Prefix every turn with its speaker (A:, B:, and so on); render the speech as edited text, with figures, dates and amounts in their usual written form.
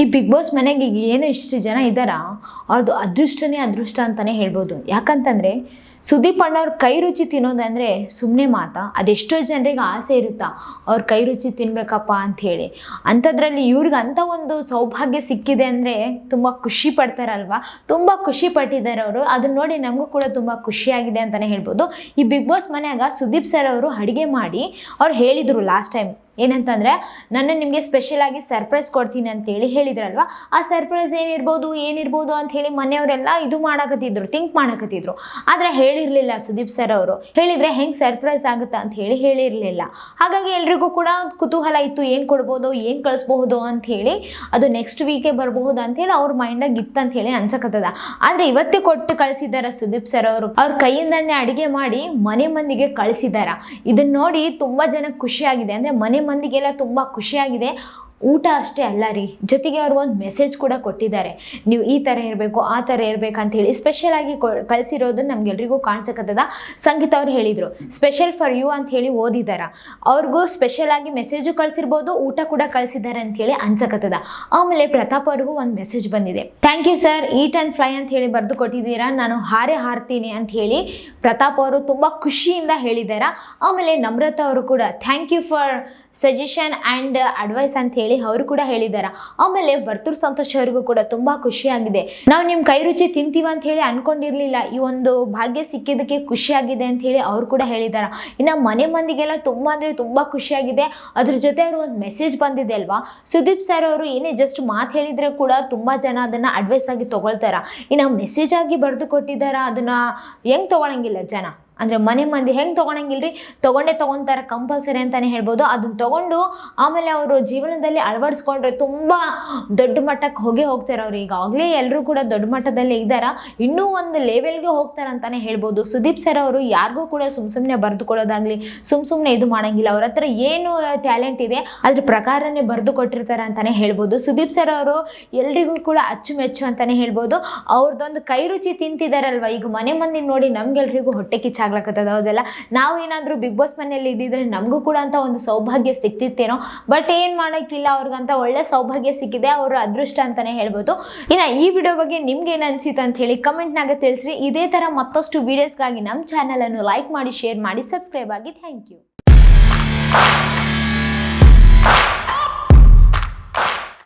A: ಈ big boss ಮನೆಗೆ ಏನು ಇಷ್ಟು ಜನ ಇದ್ದಾರಾ ಅವ್ರದ್ದು ಅದೃಷ್ಟನೇ ಅದೃಷ್ಟ ಅಂತಾನೆ ಹೇಳ್ಬೋದು. ಯಾಕಂತಂದ್ರೆ ಸುದೀಪ್ ಅಣ್ಣವ್ರ ಕೈ ರುಚಿ ತಿನ್ನೋದಂದ್ರೆ ಸುಮ್ಮನೆ ಮಾತಾ, ಅದೆಷ್ಟೋ ಜನರಿಗೆ ಆಸೆ ಇರುತ್ತಾ ಅವ್ರ ಕೈ ರುಚಿ ತಿನ್ಬೇಕಪ್ಪ ಅಂತ ಹೇಳಿ. ಅಂಥದ್ರಲ್ಲಿ ಇವ್ರಿಗೆ ಅಂತ ಒಂದು ಸೌಭಾಗ್ಯ ಸಿಕ್ಕಿದೆ ಅಂದರೆ ತುಂಬ ಖುಷಿ ಪಡ್ತಾರಲ್ವಾ, ತುಂಬ ಖುಷಿ ಪಟ್ಟಿದ್ದಾರೆ ಅವರು. ಅದನ್ನ ನೋಡಿ ನಮಗೂ ಕೂಡ ತುಂಬ ಖುಷಿಯಾಗಿದೆ ಅಂತಲೇ ಹೇಳ್ಬೋದು. ಈ ಬಿಗ್ ಬಾಸ್ ಮನ್ಯಾಗ ಸುದೀಪ್ ಸರ್ ಅವರು ಅಡುಗೆ ಮಾಡಿ ಅವ್ರು ಹೇಳಿದರು ಲಾಸ್ಟ್ ಟೈಮ್ ಏನಂತಂದ್ರೆ, ನಾನು ನಿಮಗೆ ಸ್ಪೆಷಲ್ ಆಗಿ ಸರ್ಪ್ರೈಸ್ ಕೊಡ್ತೀನಿ ಅಂತೇಳಿ ಹೇಳಿದ್ರಲ್ವಾ. ಆ ಸರ್ಪ್ರೈಸ್ ಏನಿರ್ಬೋದು ಅಂತ ಹೇಳಿ ಮನೆಯವರೆಲ್ಲ ಇದು ಮಾಡಕತ್ತಿದ್ರು, ಥಿಂಕ್ ಮಾಡಕತ್ತಿದ್ರು. ಆದ್ರೆ ಹೇಳಿರ್ಲಿಲ್ಲ ಸುದೀಪ್ ಸರ್ ಅವರು. ಹೇಳಿದ್ರೆ ಹೆಂಗ್ ಸರ್ಪ್ರೈಸ್ ಆಗುತ್ತಾ ಅಂತ ಹೇಳಿ ಹೇಳಿರ್ಲಿಲ್ಲ. ಹಾಗಾಗಿ ಎಲ್ರಿಗೂ ಕೂಡ ಕುತೂಹಲ ಇತ್ತು, ಏನ್ ಕೊಡ್ಬೋದು, ಏನ್ ಕಳಿಸ್ಬಹುದು ಅಂತ ಹೇಳಿ. ಅದು ನೆಕ್ಸ್ಟ್ ವೀಕೆ ಬರಬಹುದು ಅಂತ ಹೇಳಿ ಅವ್ರ ಮೈಂಡಾಗ ಇತ್ತಂತ ಹೇಳಿ ಅನ್ಸಕತ್ತದ. ಆದ್ರೆ ಇವತ್ತೇ ಕೊಟ್ಟು ಕಳಿಸಿದಾರ ಸುದೀಪ್ ಸರ್ ಅವರು. ಅವ್ರ ಕೈಯಿಂದನೇ ಅಡಿಗೆ ಮಾಡಿ ಮನೆ ಮಂದಿಗೆ ಕಳಿಸಿದಾರ. ಇದನ್ನ ನೋಡಿ ತುಂಬಾ ಜನ ಖುಷಿಯಾಗಿದೆ. ಅಂದ್ರೆ ಮನೆ ಮಂದಿಗೆಲ್ಲ ತುಂಬಾ ಖುಷಿಯಾಗಿದೆ. ಊಟ ಅಷ್ಟೇ ಅಲ್ಲ ರೀ, ಜೊತೆಗೆ ಅವ್ರು ಒಂದು ಮೆಸೇಜ್ ಕೂಡ ಕೊಟ್ಟಿದ್ದಾರೆ. ನೀವು ಈ ಥರ ಇರಬೇಕು, ಆ ಥರ ಇರಬೇಕಂತ ಹೇಳಿ ಸ್ಪೆಷಲ್ ಆಗಿ ಕಳಿಸಿರೋದು ನಮ್ಗೆಲ್ರಿಗೂ ಕಾಣಿಸಕತ್ತದ. ಸಂಗೀತ ಅವ್ರು ಹೇಳಿದ್ರು ಸ್ಪೆಷಲ್ ಫಾರ್ ಯು ಅಂತ ಹೇಳಿ ಓದಿದಾರ. ಅವ್ರಿಗೂ ಸ್ಪೆಷಲ್ ಆಗಿ ಮೆಸೇಜು ಕಳಿಸಿರ್ಬೋದು, ಊಟ ಕೂಡ ಕಳಿಸಿದ್ದಾರೆ ಅಂತ ಹೇಳಿ ಅನ್ಸಕತ್ತದ. ಆಮೇಲೆ ಪ್ರತಾಪ್ ಅವ್ರಿಗೂ ಒಂದು ಮೆಸೇಜ್ ಬಂದಿದೆ. Thank you sir, eat and fly ಅಂತ ಹೇಳಿ ಬರೆದು ಕೊಟ್ಟಿದ್ದೀರಾ, ನಾನು ಹಾರ್ತೀನಿ ಅಂತ ಹೇಳಿ ಪ್ರತಾಪ್ ಅವರು ತುಂಬಾ ಖುಷಿಯಿಂದ ಹೇಳಿದಾರ. ಆಮೇಲೆ ನಮ್ರತಾ ಅವರು ಕೂಡ thank you for suggestion and advice ಅಂತ ಹೇಳಿ ಅವರು ಕೂಡ ಹೇಳಿದಾರ. ಆಮೇಲೆ ವರ್ತೂರ್ ಸಂತೋಷ್ ಅವರಿಗೂ ಕೂಡ ತುಂಬಾ ಖುಷಿಯಾಗಿದೆ. ನಾವು ನಿಮ್ ಕೈ ರುಚಿ ತಿಂತೀವಿ ಅಂತ ಹೇಳಿ ಅನ್ಕೊಂಡಿರ್ಲಿಲ್ಲ, ಈ ಒಂದು ಭಾಗ್ಯ ಸಿಕ್ಕಿದ್ದಕ್ಕೆ ಖುಷಿಯಾಗಿದೆ ಅಂತ ಹೇಳಿ ಅವ್ರು ಕೂಡ ಹೇಳಿದಾರ. ಇನ್ನು ಮನೆ ಮಂದಿಗೆಲ್ಲ ತುಂಬಾ ಅಂದ್ರೆ ತುಂಬಾ ಖುಷಿಯಾಗಿದೆ. ಅದ್ರ ಜೊತೆ ಅವ್ರು ಒಂದು ಮೆಸೇಜ್ ಬಂದಿದೆ ಅಲ್ವಾ. ಸುದೀಪ್ ಸರ್ ಅವರು ಏನೇ ಜಸ್ಟ್ ಮಾತು ಹೇಳಿದ್ರೆ ಕೂಡ ತುಂಬಾ ಜನ ಅದನ್ನ ಅಡ್ವೈಸ್ ಆಗಿ ತಗೊಳ್ತಾರ. ಇನ್ನು ಮೆಸೇಜ್ ಆಗಿ ಬರೆದು ಕೊಟ್ಟಿದಾರ, ಅದನ್ನ ಹೆಂಗ್ ತಗೊಳಂಗಿಲ್ಲ ಜನ. ಅಂದ್ರೆ ಮನೆ ಮಂದಿ ಹೆಂಗ್ ತಗೊಳಂಗಿಲ್ರಿ, ತಗೊಂತಾರ ಕಂಪಲ್ಸರಿ ಅಂತಾನೆ ಹೇಳ್ಬೋದು. ಅದನ್ನ ತಗೊಂಡು ಆಮೇಲೆ ಅವರು ಜೀವನದಲ್ಲಿ ಅಳವಡಿಸ್ಕೊಂಡ್ರೆ ತುಂಬಾ ದೊಡ್ಡ ಮಟ್ಟಕ್ಕೆ ಹೋಗ್ತಾರೆ ಅವ್ರು. ಈಗಾಗಲೇ ಎಲ್ಲರೂ ಕೂಡ ದೊಡ್ಡ ಮಟ್ಟದಲ್ಲೇ ಇದ್ದಾರ, ಇನ್ನೂ ಒಂದು ಲೆವೆಲ್ಗೆ ಹೋಗ್ತಾರ ಅಂತಾನೆ ಹೇಳ್ಬೋದು. ಸುದೀಪ್ ಸರ್ ಅವರು ಯಾರಿಗೂ ಕೂಡ ಸುಮ್ನೆ ಬರೆದುಕೊಳ್ಳೋದಾಗ್ಲಿ, ಸುಮ್ನೆ ಇದು ಮಾಡಂಗಿಲ್ಲ. ಅವ್ರ ಹತ್ರ ಏನು ಟ್ಯಾಲೆಂಟ್ ಇದೆ ಅದ್ರ ಪ್ರಕಾರನೇ ಬರೆದು ಕೊಟ್ಟಿರ್ತಾರ ಅಂತಾನೆ ಹೇಳ್ಬೋದು. ಸುದೀಪ್ ಸರ್ ಅವರು ಎಲ್ರಿಗೂ ಕೂಡ ಅಚ್ಚುಮೆಚ್ಚು ಅಂತಾನೆ ಹೇಳ್ಬೋದು. ಅವ್ರದ್ದೊಂದು ಕೈ ರುಚಿ ತಿಂತಿದಾರಲ್ವಾ, ಈಗ ಮನೆ ಮಂದಿ ನೋಡಿ ನಮ್ಗೆಲ್ರಿಗೂ ಹೊಟ್ಟೆ ಕಿಚ್ಚ ಆಗ್ಲಕತ್ತದ. ಹೌದಲ್ಲ, ನಾವು ಏನಾದ್ರೂ ಬಿಗ್ ಬಾಸ್ ಮನೆಯಲ್ಲಿ ಇದ್ದಿದ್ರೆ ನಮಗೂ ಕೂಡ ಅಂತ ಒಂದು ಸೌಭಾಗ್ಯ ಸಿಕ್ತಿತ್ತೇನೋ. ಬಟ್ ಏನ್ ಮಾಡಕ್ಕಿಲ್ಲ, ಅವ್ರಿಗಂತ ಒಳ್ಳೆ ಸೌಭಾಗ್ಯ ಸಿಕ್ಕಿದೆ, ಅವ್ರ ಅದೃಷ್ಟ ಅಂತಾನೆ ಹೇಳ್ಬೋದು. ಇನ್ನ ಈ ವಿಡಿಯೋ ಬಗ್ಗೆ ನಿಮ್ಗೆ ಏನ್ ಅನ್ಸಿತ್ತು ಅಂತ ಹೇಳಿ ಕಮೆಂಟ್ ನಾಗ ತಿಳಿಸ್ರಿ. ಇದೇ ತರ ಮತ್ತಷ್ಟು ವಿಡಿಯೋಸ್ಗಾಗಿ ನಮ್ಮ ಚಾನೆಲ್ ಅನ್ನು ಲೈಕ್ ಮಾಡಿ, ಶೇರ್ ಮಾಡಿ, ಸಬ್ಸ್ಕ್ರೈಬ್ ಆಗಿ. Thank you.